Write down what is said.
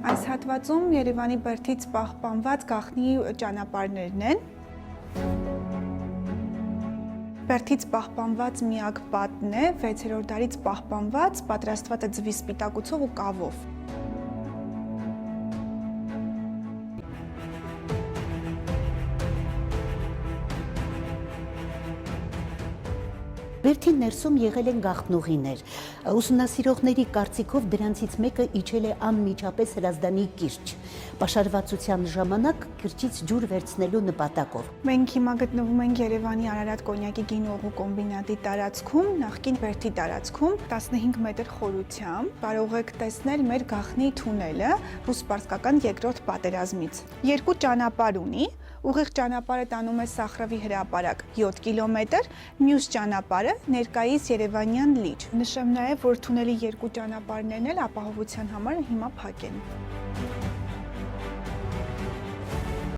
Այս հատվածում Երևանի բերդից պահպանված գաղտնի ճանապարհներն են։ Բերդից պահպանված միակ պատն է, 6-րդ դարից պահպանված, պատրաստված է ձվի սպիտակուցով ու կավով։ Բերդի ներսում եղել են գաղտնուղիներ, ուսումնասիրողների կարծիքով դրանցից մեկը իջել է անմիջապես Հրազդանի կիրճ, պաշարվածության ժամանակ կիրճից ջուր վերցնելու նպատակով։ Մենք հիմա գտնվում ենք Երևանի Արարատ կոնյակի գինուղու կոմբինատի տարածքում, նախկին Բերդի տարածքում, 15 մետր խորությամբ, կարող եք տեսնել մեր գաղտնի թունելը ռուս-սպարսկական երկրորդ պատերազմից։ Երկու ճանապարհ ունի, ուղիղ ճանապարհը տանում է Սախրավի հրապարակ 7 կիլոմետր, մյուս ճանապարհը ներկայիս Երևանյան լիճ։ Նշեմ նաև, որ թունելի երկու ճանապարհներն էլ ապահովության համար հիմա փակ են։